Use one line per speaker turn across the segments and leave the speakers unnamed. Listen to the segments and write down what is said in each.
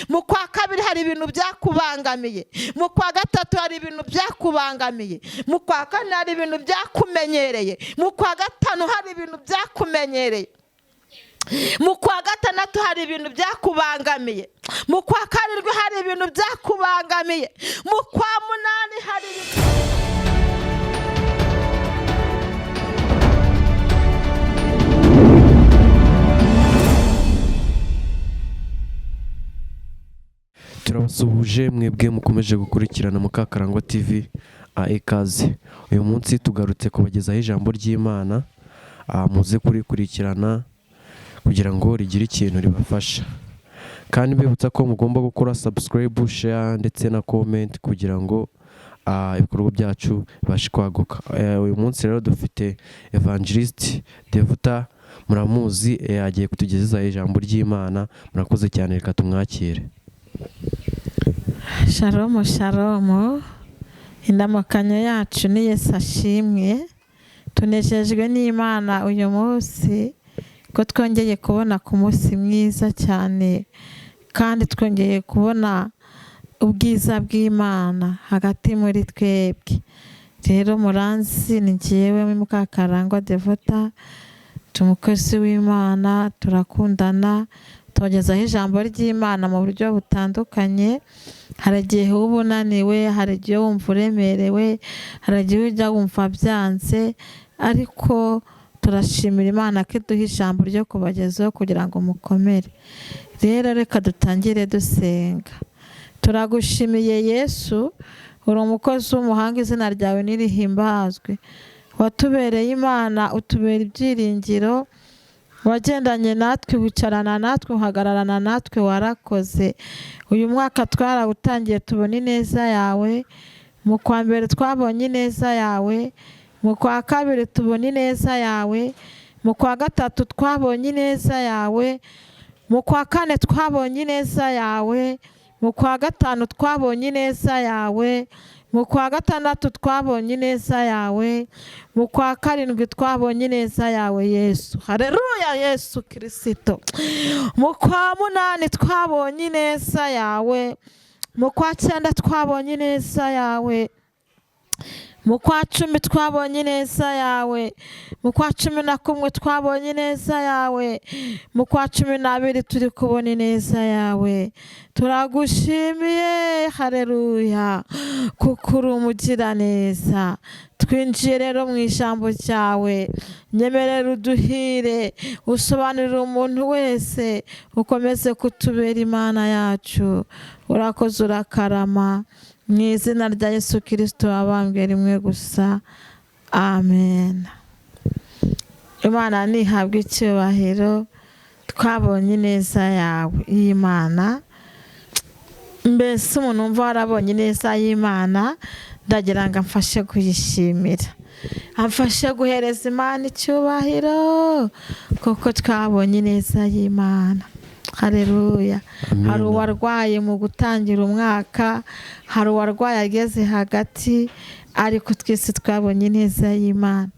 mu kwa kabiri hari ibintu byakubangamiye, mu kwa gatatu hari ibintu byakubangamiye, mu kwa kane hari ibintu byakumenyereye, mu kwa gatanu hari ibintu byakumenyereye, mu kwa gatandatu hari ibintu byakubangamiye, mu kwa karindwi hari ibintu byakubangamiye, mu kwa munani hari ibintu.
Turabasuhuje mwebwe mukomeje gukurikirana Mukakarangwa TV ikaze. Uyu munsi tugarutse kubagezaho ijambo ry'Imana, muze kurikurikirana kugira ngo rigire ikintu ribafasha. Kandi mbibutsa ko mugomba gukora subscribe, share ndetse na comment kugira ngo ibikorwa byacu bibashe kwaguka. Uyu munsi rero dufite Evangelist Devuta, muramuzi, agiye kutugezaho ijambo ry'Imana. Murakoze cyane, reka tumwakire.
Shalom shalom, indamukanyo yacu ni Yesu ashimwe. Tunejejwe n'Imana uyu munsi ko twongeye kubona ku munsi mwiza cyane, kandi twongeye kubona ubwiza bw'Imana hagati muri twebwe. Rero muranzi ni njyewe Mukakarangwa Devuta, tumukozi w'Imana, turakundana, tubagezaho ijambo ry'Imana mu buryo butandukanye. Hari igihe uba unaniwe, hari igihe wumva uremerewe, hari igihe ujya wumva byanze, ariko turashimira Imana ko iduha ijambo ryo kubagezaho kugira ngo mukomere. Rero reka dutangire dusenga. Turagushimiye Yesu, uri umukozi w'umuhanga, izina ryawe nirihimbazwe. Watubereye Imana, utubera ibyiringiro, wagendanye natwe, wicarana natwe, uhagararana natwe, warakoze. Uyu mwaka twarawutangiye tubona ineza yawe. Mu kwa mbere twabonye ineza yawe, mu kwa kabiri tubona ineza yawe, mu kwa gatatu twabonye ineza yawe, mu kwa kane twabonye ineza yawe, mu kwa gatanu twabonye ineza yawe, mu kwa gatandatu twabonye ineza yawe, mu kwa karindwi twabonye ineza yawe Yesu. Haleluya Yesu Kristo. Mu kwa munani twabonye ineza yawe, mu kwa cyenda twabonye ineza yawe, mu kwa cumi twabonye ineza yawe, mu kwa cumi na kumwe twabonye ineza yawe, mu kwa cumi n'abiri turi kubona ineza yawe. Turagushimiye, haleluya, kuko uri umugiraneza. Twinjiye rero mu ijambo ryawe, nyemerera uduhire, usobanurire umuntu wese, ukomeze kutubera Imana yacu. Urakoze, urakarama, mu izina rya Yesu Kristo wabambwe rimwe gusa, amen. Imana nihabwe icyubahiro. Twabonye ineza yawe y'Imana. Mbese umuntu wumva warabonye ineza y'Imana, ndagira ngo amfashe kuyishimira, amfashe guhereza Imana icyubahiro, kuko twabonye ineza y'Imana. Haleluya. Hari uwarwaye mu gutangira umwaka, hari uwarwaye ageze hagati, ariko twese twabonye ineza y'Imana.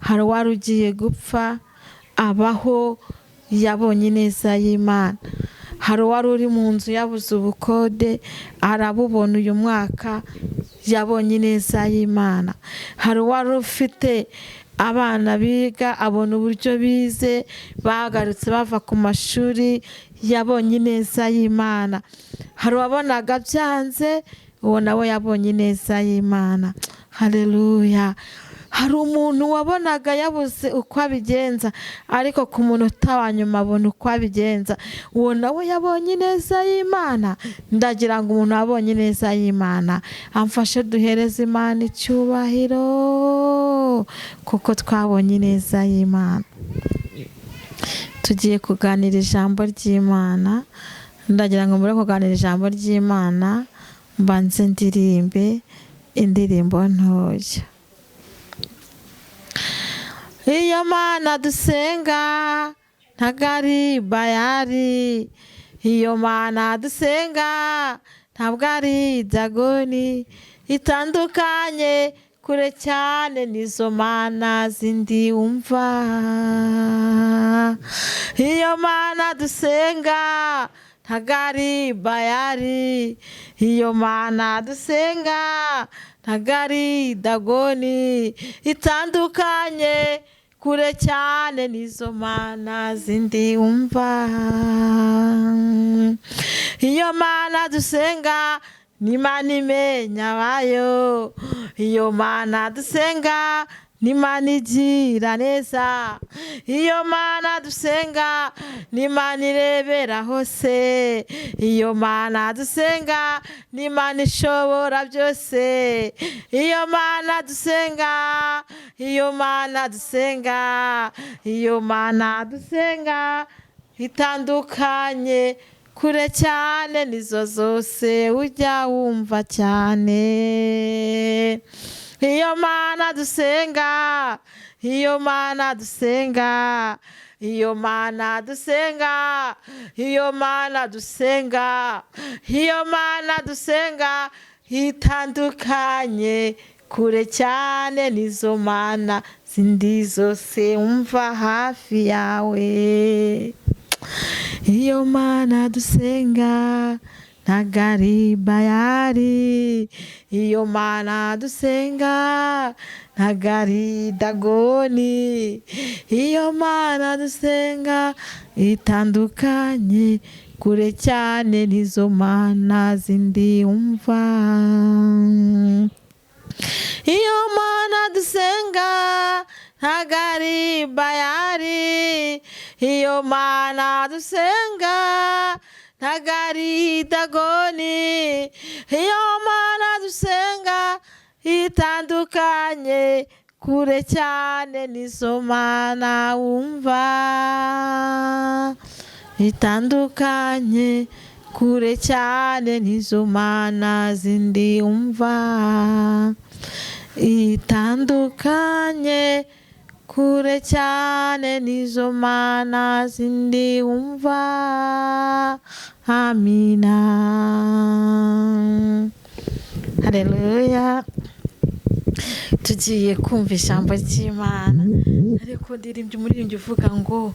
Hari uwari ugiye gupfa, abaho, yabonye ineza y'Imana. Hari uwari uri mu nzu yabuze ubukode, arabubona uyu mwaka, yabonye ineza y'Imana. Hari uwari ufite abana biga, abona uburyo bize, bagarutse bava ku mashuri, yabonye ineza y'Imana. Hari uwabonaga byanze, uwo nawe yabonye ineza y'Imana. Haleluya. Hari umuntu wabonaga yabuze uko abigenza, ariko ku munota wa nyuma abona uko abigenza, uwo nawe yabonye ineza y'Imana. Ndagira ngo umuntu wabonye ineza y'Imana amfashe duhereze Imana icyubahiro, kuko twabonye ineza y'Imana. Tugiye kuganira ijambo ry'Imana. Ndagira ngo muri kuganira ijambo ry'Imana mbanze ndirimbe indirimbo ntoya. Iyo Mana dusenga ntabwo ari bayari, iyo Mana dusenga ntabwo ari dagoni, itandukanye kure cyane n'izo mana zindi wumva. Iyo Mana dusenga ntago ari Bayali. Iyo Mana dusenga ntago ari Dagoni. Itandukanye kure cyane n'izo mana zindi wumva. Iyo Mana dusenga ni Imana imenya abayo. Iyo Mana dusenga ni Imana igira neza. Iyo Mana dusenga ni Imana irebera hose. Iyo Mana dusenga ni Imana ishobora byose. Iyo Mana dusenga, iyo Mana dusenga, iyo Mana dusenga itandukanye kure cyane nizo zose ujya wumva cyane. Iyo Mana dusenga, iyo Mana dusenga, iyo Mana dusenga, iyo Mana dusenga, iyo Mana dusenga itandukanye kure cyane nizo mana zindi zose umva hafi yawe. Iyo Mana dusenga ntago ari Bayali. Iyo Mana dusenga ntago ari Dagoni. Iyo Mana dusenga itandukanye kure cyane n'izo mana zindi umva. Iyo Mana dusenga ntago ari Bayali. Iyo Mana dusenga ntago ari Dagoni. Iyo Mana dusenga itandukanye kure cyane n'izo mana wumva. Itandukanye kure cyane n'izo mana zindi umva. Itandukanye kure cyane n'izo mana zindi umva. Amina. Haleluya. Tugiye kumva ijambo ry'Imana, ariko ndirimbye umuririmbyi uvuga ngo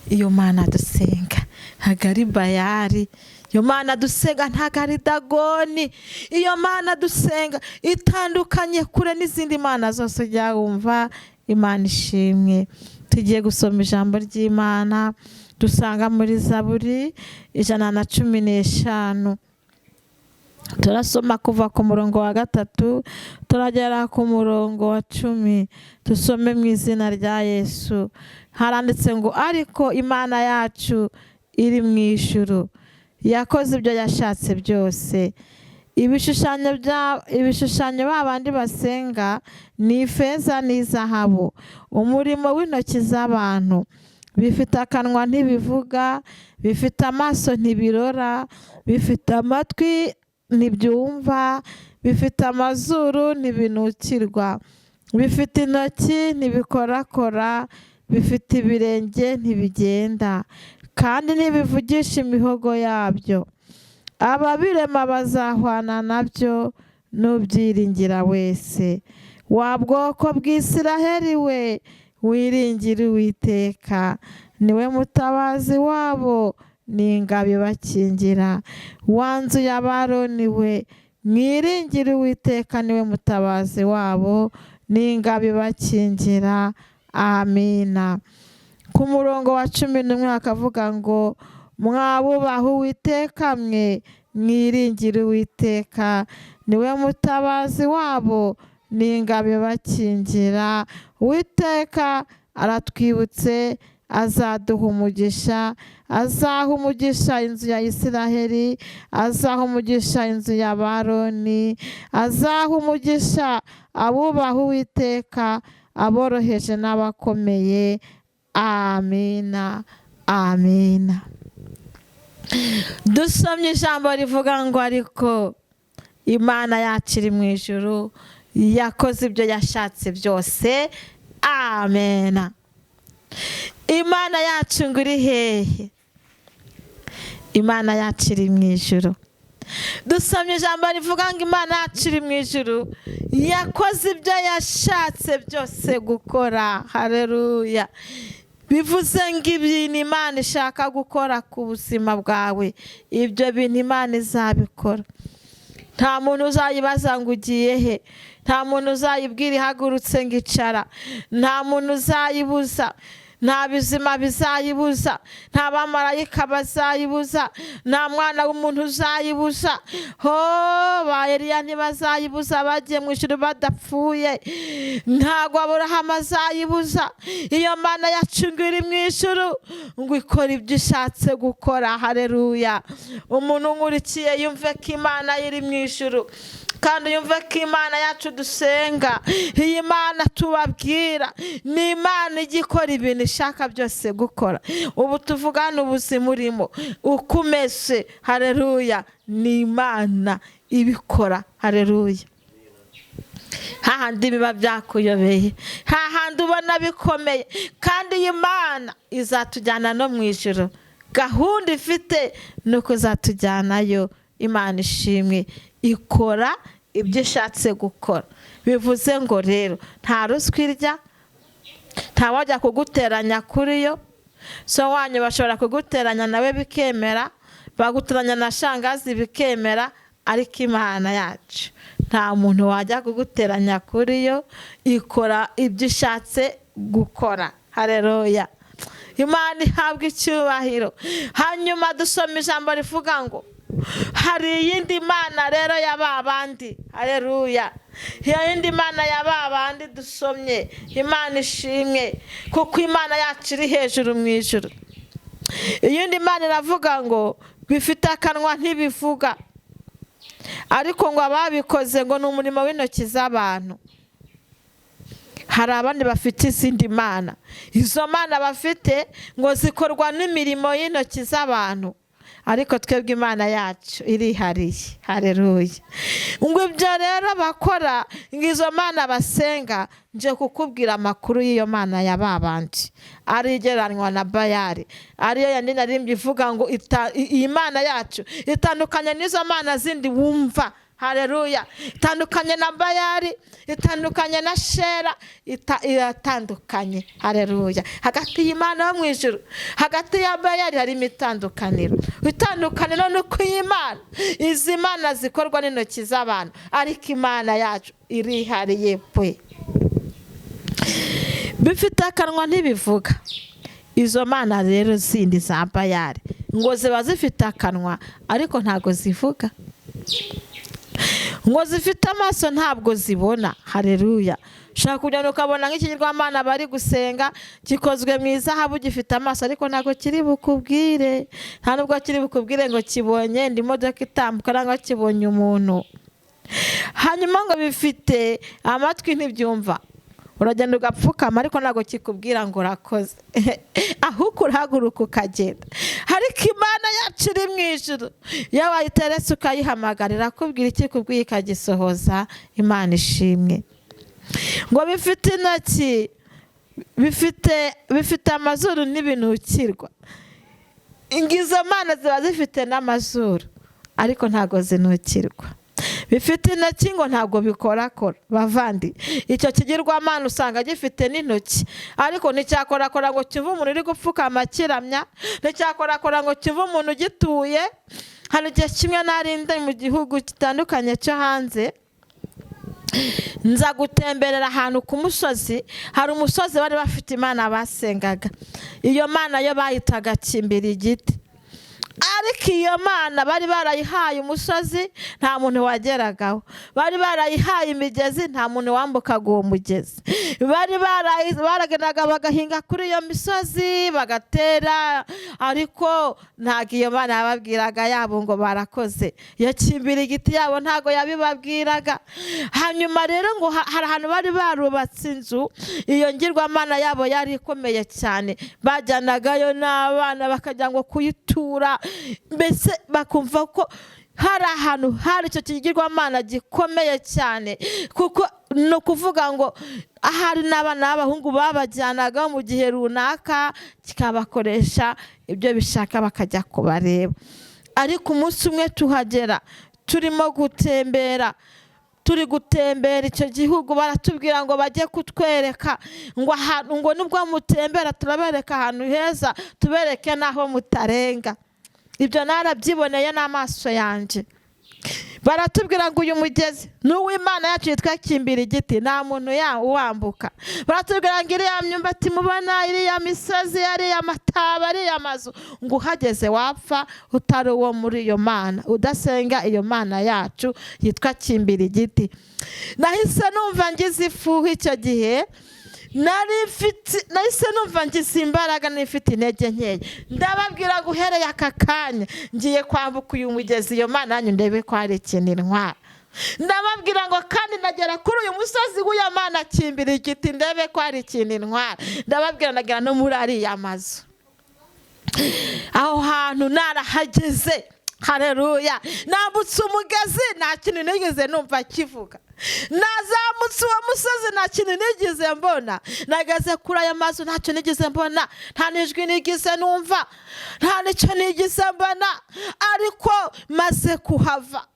iyo Mana dusenga ntago ari Bayali. Iyo Mana dusenga ntago ari Dagoni. Iyo Mana dusenga itandukanye kure n'izindi mana zose ujya wumva. Imana ishimwe. Tugiye gusoma ijambo ry'Imana dusanga muri Zaburi 115. Turasoma kuva ku murongo wa 3 turagera ku murongo wa 10. Tusome mu izina rya Yesu. Haranditse ngo ariko Imana yacu iri mu ijuru yakoze ibyo yashatse byose. Ibishushanyo babandi basenga ni ifeza n'izahabu, umurimo w'intoki z'abantu. Bifite akanwa ntibivuga, bifite amaso ntibirora, bifite amatwi ntibyumva, bifite amazuru ntibinukirwa, bifite intoki ntibikorakora, bifite ibirenge ntibigenda, kandi ntibivugisha imihogo yabyo. Ababirema bazahwana nabyo n'ubyiringira wese. Wa bwoko bw'Isiraheli we, wiringire Uwiteka, niwe mutabazi wabo n'ingabo ibakingira. Wa nzu ya Aroni we, mwiringire Uwiteka, niwe mutabazi wabo n'ingabo ibakingira. Amina. Ku murongo wa 11 akavuga ngo mwabubaha Uwiteka mwe, mwiringire Uwiteka, niwe mutabazi wabo n'ingabo ibakingira. Uwiteka aratwibutse, azaduha umugisha. Azaha umugisha inzu ya Isiraheli, azaha umugisha inzu ya Aroni, azaha umugisha abubaha Uwiteka, aboroheje n'abakomeye. Amina. Amina. Dusomye ijambo rivuga ngo ariko Imana yacu iri mu ijuru yakoze ibyo yashatse byose. Amena. Imana yacu ngo iri hehe? Imana yacu iri mu ijuru. Dusomye ijambo rivuga ngo Imana yacu iri mu ijuru yakoze ibyo yashatse byose gukora. Haleluya. bivuze ngo ibintu Imana ishaka gukora ku buzima bwawe, ibyo bintu Imana izabikora. Nta muntu uzayibaza ngo ugiye he, nta muntu uzayibwira ihagurutse ngo icara, nta muntu uzayibuza, nta bizima bizayibuza, nta bamarayika bazayibuza, nta mwana w'umuntu uzayibuza. Ba Eliya ntibazayibuza bagiye mu ijuru badapfuye, ntabwo Aburahamu azayibuza. Iyo Mana yacu ngo iri mu ijuru ngo ikora ibyo ishatse gukora. Haleluya. Umuntu nkurikiye yumve ko Imana iri mu ijuru, kandi yumve ko Imana yacu dusenga, iyi Mana tubabwira, ni Imana ijya ikora ibintu ishaka byose gukora. Ubu tuvugana ubuzima urimo uko umeze, haleluya, ni Imana ibikora. Haleluya. Hahandi biba byakuyobeye, hahandi ubona bikomeye, kandi iyi Mana izatujyana no mu ijuru. Gahunda ifite ni uko izatujyanayo. Imana ishimwe, ikora ibyo ishatse gukora. Bivuze ngo rero nta ruswa irya, nta wajya kuguteranya kuri yo. So wanyu bashobora kuguteranya nawe bikemera, baguteranya na shangazi bikemera, ariko Imana yacu nta muntu wajya kuguteranya kuri yo, ikora ibyo ishatse gukora. Haleluya. Imana ihabwa icyubahiro. Hanyuma dusoma ijambo rivuga ngo hari iyindi Mana rero ya babandi. Haleluya. Iyo yindi Mana ya babandi dusomye, Imana ishimwe, kuko Imana yacu iri hejuru mu ijuru. Iyindi Mana iravuga ngo bifite akanwa ntibivuga, ariko ngo ababikoze ngo ni umurimo w'intoki z'abantu. Hari abandi bafite izindi mana, izo mana bafite ngo zikorwa n'imirimo y'intoki z'abantu, ariko twebwe Imana yacu irihariye. Haleluya. Ngo ibyo rero bakora, ngo izo mana basenga, nje kukubwira amakuru y'iyo Mana ya babandi arigereranywa na Bayali, ariyo yandi narimbye ivuga ngo iyi Mana yacu itandukanye n'izo mana zindi wumva. Haleluya. Itandukanye na Bayali, itandukanye na Shera, iratandukanye. Haleluya. Hagati y'Imana yo mu ijuru, hagati ya Bayali harimo itandukaniro. Itandukaniro ni uko iyi Mana, izi mana zikorwa n'intoki z'abantu, ariko Imana yacu irihariye pe. Bifite akanwa ntibivuga. Izo mana rero zindi za Bayali ngo ziba zifite akanwa, ariko ntago zivuga. Ngo zifite amaso ntabwo zibona. Haleluya. Shaka kujya ukabona nk'ikigirwamana bari gusenga gikozwe mu izahabu, gifite amaso ariko ntago kiri bukubwire, nta nubwo kiri bukubwire ngo kibonye indi modoka itambuka cyangwa kibonye umuntu. Hanyuma ngo bifite amatwi ntibyumva, uragenda ugapfukama ariko ntago kikubwira ngo urakoze, ahubwo urahaguruka ukagenda. Ariko Imana yacu iri mu ijuru, iyo wayiteretse ukayihamagarira kubwira ikikubwiye ikagisohoza. Imana ishimwe. Ngo bifite intoki, bifite amazuru n'ibinukirwa. Izo mana ziba zifite n'amazuru, ariko ntago zinukirwa. Bifite intoki ngo ntabwo bikorakora. Bavandi, icyo kigirwamana usanga gifite n'intoki, ariko nticyakorakora ngo kive umuntu uri gupfukama kiramya, nticyakorakora ngo kive umuntu ugituye. Hano igihe kimwe narinde mu gihugu gitandukanye cyo hanze, nza gutemberera ahantu ku musozi. Hari umusozi bari bafite Imana basengaga, iyo Mana yo bayitaga Kimbira igiti. Ariko iyo Mana bari barayihaye umusozi, nta muntu wageragaho. Bari barayihaye imigezi, nta muntu wambukaga uwo mugezi. Baragendaga bagahinga kuri iyo misozi bagatera, ariko ntago iyo Mana yababwiraga yabo ngo barakoze. Iyo Kimbira igiti yabo ntago yabibabwiraga. Hanyuma rero ngo hari ahantu bari barubatse inzu, iyo ngirwamana yabo yari ikomeye cyane, bajyanagayo n'abana bakajya ngo kuyitura. Mbese bakumva ko hari ahantu hari icyo kigirwamana gikomeye cyane, kuko no kuvuga ngo ahari n'abana b'abahungu babajyanaga mu gihe runaka kikabakoresha ibyo bishaka bakajya kubareba. Ariko umunsi umwe tuhagera, turimo gutembera, turi gutembera icyo gihugu baratubwira ngo bajye kutwereka ngo ahantu, ngo nubwo mutembera turabereka ahantu heza, tubereke n'aho mutarenga. Ibyo narabyiboneye n'amaso yanjye. Baratubwira ngo uyu mugezi ni uw'Imana yacu yitwa Kimbirigiti, nta muntu uwambuka. Baratubwira ngo iriya myumbati mubona, iriya misozi, iriya mataba, iriya mazu, ngo uhageze wapfa utari uwo muri iyo Mana, udasenga iyo Mana yacu yitwa Kimbirigiti. Nahise numva ngize ifuhu icyo gihe, nahise numva ngize imbaraga, nifite intege nkeya. Ndababwira ngo uhereye aka kanya ngiye kwambuka uyu mugezi, iyo Mana yanyu ndebe ko hari ikintu intwara. Ndababwira ngo kandi nagera kuri uyu musozi w'iyo Mana Kimbirigiti ndebe ko hari ikintu intwara. Ndababwira nagera no muri ariya mazu. Aho hantu narahageze, haleluya. Nambutse umugezi nta kintu nigeze numva kivuga. Nazamutse uwo musozi nta kintu nigeze mbona. Nageze kuri aya mazu nta kintu nigeze mbona, nta n'ijwi nigeze numva, nta n'icyo nigeze mbona. Ariko maze kuhava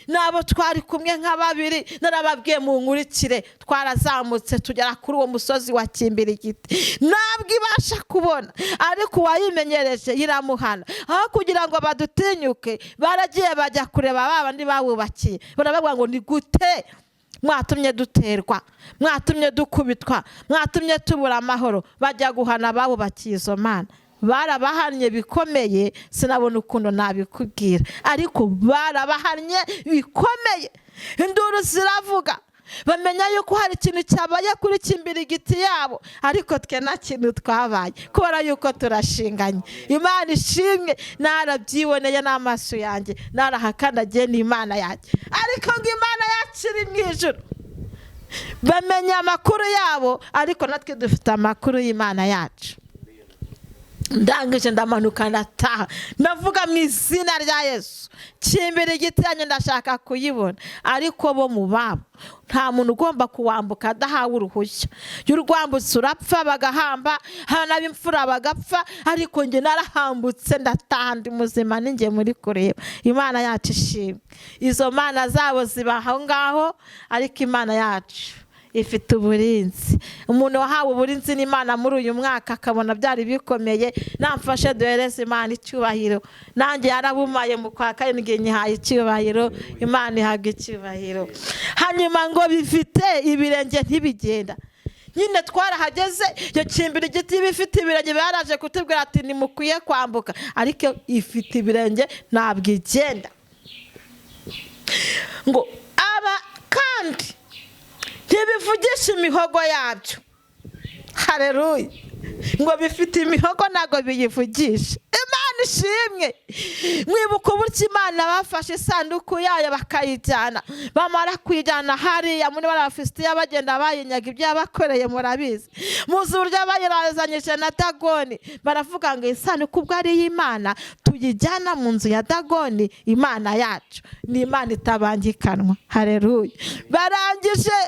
nabo twari kumwe nka babiri, narababwiye mu nkurikire, twarazamutse tugera kuri uwo musozi wa Kimbirigiti. Ntabwo ibasha kubona, ariko uwayimenyereje iramuhana. Aho kugira ngo badutinyuke, baragiye bajya kureba babandi bawubakiye, baravuga ngo ni gute mwatumye duterwa, mwatumye dukubitwa, mwatumye tubura amahoro. Bajya guhana bawubakiye izo Mana. Barabahanye bikomeye, sinabona ukuntu nabikubwira, ariko barabahanye bikomeye. Induru ziravuga, bamenya yuko hari ikintu cyabaye kuri Kimbirigiti yabo, ariko twe nta kintu twabaye, kubera yuko turashinganye. Imana ishimwe, narabyiboneye n'amaso yanjye, narahakandagiye n'Imana yanjye. Ariko ngo Imana yacu iri mu ijuru, bamenya amakuru yabo, ariko natwe dufite amakuru y'Imana yacu. Ndangije ndamanuka ndataha, ndavuga mu izina rya Yesu, Kimbirigiti yanjye ndashaka kuyibona. Ariko bo mu babo nta muntu ugomba kuwambuka adahawe uruhushya. Iyo urwambutse urapfa bagahamba, hano n'ab'imfura bagapfa. Ariko njye narahambutse ndataha ndi muzima, ninjye muri kureba. Imana yacu ishimwe. Izo mana zabo ziba aho ngaho, ariko Imana yacu ifite uburinzi. Umuntu wahawe uburinzi n'Imana muri uyu mwaka akabona byari bikomeye, namfashe duhereze Imana icyubahiro. Nanjye yarabumaye mu kwa karindwi nyihaye icyubahiro, Imana ihabwa icyubahiro. Hanyuma ngo bifite ibirenge ntibigenda. Nyine twarahageze, iyo Kimbirigiti bifite ibirenge, baraje kutubwira ati nimukwiye kwambuka, ariko ifite ibirenge ntabwo igenda. Ngo aba kandi ntibivugisha imihogo yabyo, haleluya. Ngo bifite imihogo ntabwo biyivugisha. Imana ishimwe. Mwibuka uburyo Imana bafashe isanduku yayo bakayijyana, bamara kuyijyana hariya muri Abafilisitiya bagenda bayinyaga ibyo yabakoreye, murabizi. Muzi uburyo bayirazanyije na Dagoni, baravuga ngo isanduku ubwo ari iy'Imana tuyijyana mu nzu ya Dagoni, Imana yacu ni Imana itabangikanwa, haleluya. Barangije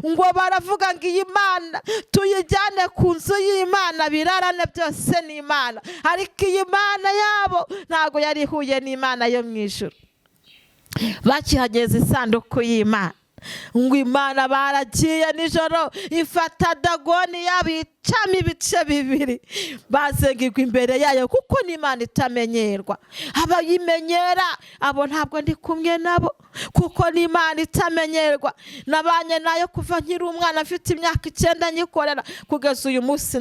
ngo baravuga ngo iyi Mana tuyijyane ku nzu y'Imana, birarane byose ni Imana. Ariko iyi Mana yabo ntabwo yari ihuye n'Imana yo mu ijuru. Bakihageze isanduku y'Imana, ngo Imana baragiye nijoro ifata Dagoni yabo icamo ibice bibiri, bazengirwa imbere yayo, kuko ni Imana itamenyerwa. Abayimenyera abo ntabwo ndi kumwe nabo, kuko ni Imana itamenyerwa. Nabanye nayo kuva nkiri umwana mfite imyaka 9 nyikorera, kugeza uyu munsi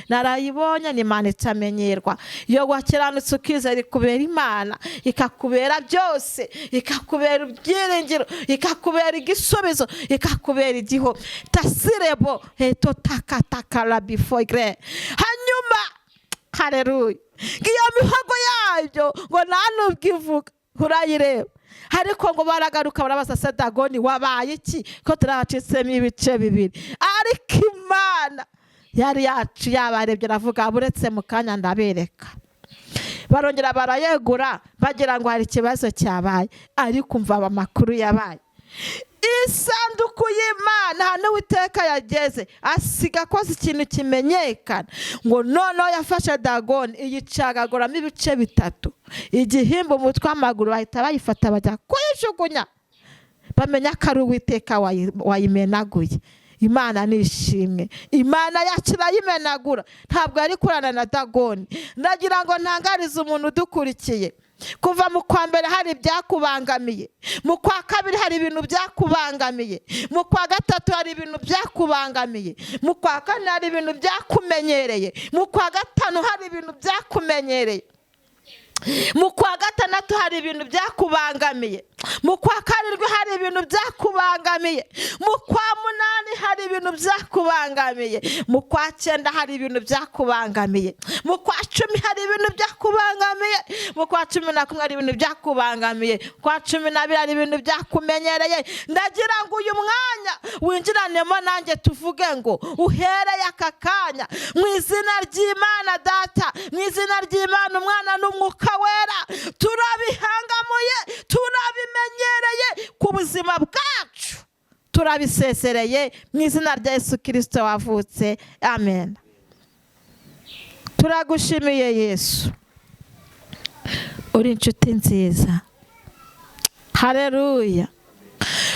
narayibonye. Ni Imana itamenyerwa. Iyo wakiranutse ukizera ikubera Imana, ikakubera byose, ikakubera ibyiringiro, ikakubera igisubizo, ikakubera igiho. Tasirebo heto takala before gre. Hanyuma haleluya, iyo mihogo yabyo ngo nta nubwo ivuga, urayireba. Ariko ngo baragaruka barabaza se, Dagoni wabaye iki ko turabacitsemo ibice bibiri? Ariko Imana yari yacu yabarebye, aravuga buretse mu kanya ndabereka. Barongera barayegura bagira ngo hari ikibazo cyabaye, ariko umva amakuru yabaye. Isanduku y'Imana hano Uwiteka yageze asiga akoze ikintu kimenyekana, ngo noneho yafashe Dagoni iyicagaguramo ibice bitatu, igihimba, umutwe, amaguru, bahita bayifata bajya kuyijugunya. bamenya ko ari Uwiteka wayimenaguye. Imana nishimwe. Imana yacu irayimenagura, ntabwo yari kurana na Dagoni. Ndagira ngo ntangarize umuntu udukurikiye, kuva mu kwa mbere hari ibyakubangamiye, mu kwa kabiri hari ibintu byakubangamiye, mu kwa gatatu hari ibintu byakubangamiye, mu kwa kane hari ibintu byakumenyereye, mu kwa gatanu hari ibintu byakumenyereye, mu kwa gatandatu hari ibintu byakubangamiye, mu kwa karindwi hari ibintu byakubangamiye, mu kwa munani hari ibintu byakubangamiye, mu kwa cyenda hari ibintu byakubangamiye, mu kwa cumi hari ibintu byakubangamiye, mu kwa cumi na kumwe hari ibintu byakubangamiye, kwa cumi n'abiri hari ibintu byakumenyereye. Ndagira ngo uyu mwanya winjiranemo nanjye tuvuge ngo uhereye aka kanya mu izina ry'Imana Data, mu izina ry'Imana Umwana n'Umwuka Wera, turabihangamuye, turabimenyereye ku buzima bwacu, turabisezereye mu izina rya Yesu Kristo wavutse. Amen. Turagushimiye Yesu, uri inshuti nziza. Haleluya.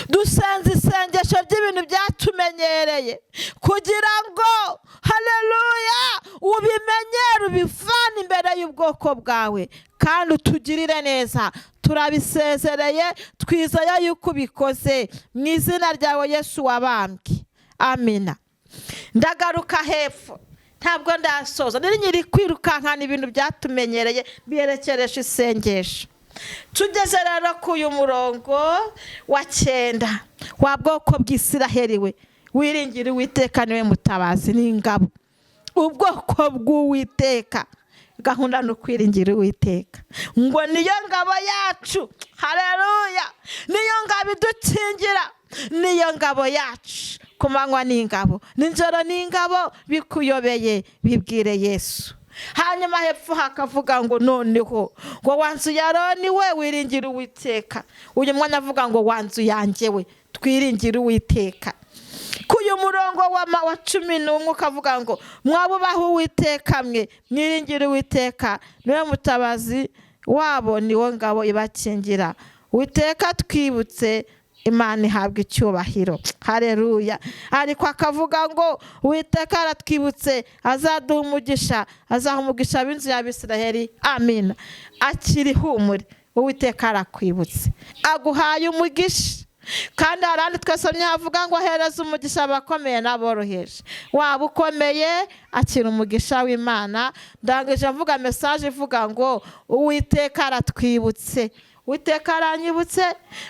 Dusenze isengesho ry'ibintu byatumenyereye kugira ngo haleluya ubimenyere, ubivane imbere y'ubwoko bwawe kandi utugirire neza. Turabisezereye, twizeye yuko ubikoze mu izina ryawe Yesu wabambwe. Amina. Ndagaruka hepfo, ntabwo ndasoza, nari nyiri kwirukankana ibintu byatumenyereye byerekeresha isengesho. Tugeze rero ku uyu murongo wa 9, wa bwoko bw'Isiraheli we, wiringire Uwiteka niwe mutabazi n'ingabo. Ubwoko bw'Uwiteka, gahunda no kwiringira Uwiteka ngo niyo ngabo yacu. Haleluya. Niyo ngabo idukingira, niyo ngabo yacu ku manywa n'ingabo, nijoro n'ingabo. Bikuyobeye bibwire Yesu. Hanyuma hepfo hakavuga ngo noneho ngo wanzu ya Aroni we wiringira Uwiteka. Uyu mwanya avuga ngo wanzu yanjye we twiringira Uwiteka. Kuyu murongo wa 11 ukavuga ngo mwabubaho Uwiteka mwe mwiringira Uwiteka niwe mutabazi wabo, niwo ngabo ibakingira. Uwiteka twibutse, Imana ihabwa icyubahiro. Haleluya. Ariko akavuga ngo Uwiteka aratwibutse, azaduha umugisha, azaha umugisha ab'inzu y'Abisiraheli. Amina. Akiri humure, Uwiteka arakwibutse, aguhaye umugisha. Kandi harandi twasomye havuga ngo hereza umugisha abakomeye n'aboroheje. Waba ukomeye, akira umugisha w'Imana. Ndangije mvuga message ivuga ngo Uwiteka aratwibutse. Uwiteka aranyibutse.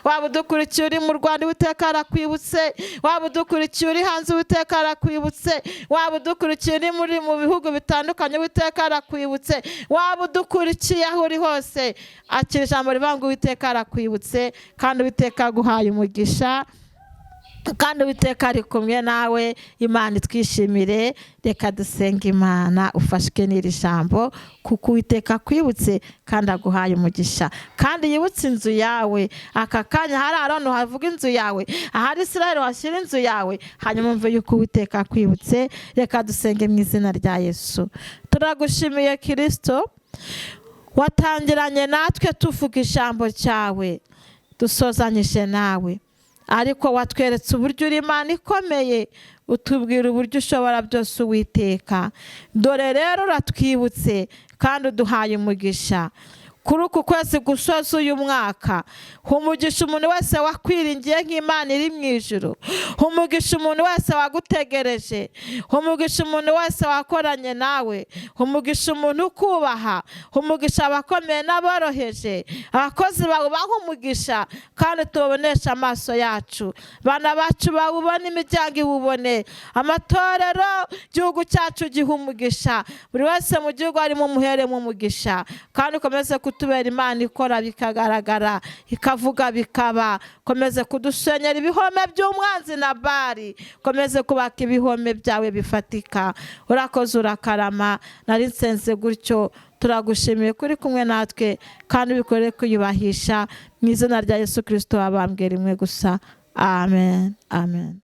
Waba udukurikiye uri mu Rwanda, Uwiteka arakwibutse. Waba udukurikiye uri hanze, Uwiteka arakwibutse. Waba udukurikiye uri mu bihugu bitandukanye, Uwiteka arakwibutse. Waba udukurikiye aho uri hose, akira ijambo rivuga ngo Uwiteka arakwibutse kandi Uwiteka aguhaye umugisha, kandi Uwiteka ari kumwe nawe. Imana itwishimire. Reka dusenga Imana ufashwe n'iri jambo, kuko Uwiteka akwibutse kandi aguhaye umugisha, kandi yibutse inzu yawe. Aka kanya hari Aroni havuga inzu yawe, ahari Isiraheli washyira inzu yawe. Hanyuma mve yuko Uwiteka akwibutse. Reka dusenge mu izina rya Yesu. Turagushimiye Kristo, watangiranye natwe tuvuga ijambo ryawe, dusozanyije nawe. Ariko watweretse uburyo uri Imana ikomeye, utubwira uburyo ushobora byose Uwiteka. Dore rero uratwibutse kandi uduhaye umugisha. Kuri uku kwezi gusoza uyu mwaka, umugisha umuntu wese wakwiringiye nk'Imana iri mu ijuru. Umugisha umuntu wese wagutegereje. Umugisha umuntu wese wakoranye nawe. Umugisha umuntu ukubaha. Umugisha abakomeye n'aboroheje. Abakozi bawe baha umugisha kandi tubonesha amaso yacu. Bana bacu bawubone, imiryango iwubone. Amatorero, igihugu cyacu giha umugisha. Buri wese mu gihugu harimo umuheremo umugisha, kandi ukomeze kutubera Imana ikora bikagaragara, ikavuga bikaba. Komeze kudusenyera ibihome by'umwanzi na Bali, komeze kubaka ibihome byawe bifatika. Urakoze, urakarama. Nari nsenze gutyo. Turagushimiye kuri kumwe natwe kandi bikorere kuyubahisha mu izina rya Yesu Kristo wabambwe rimwe gusa. Amen. Amen.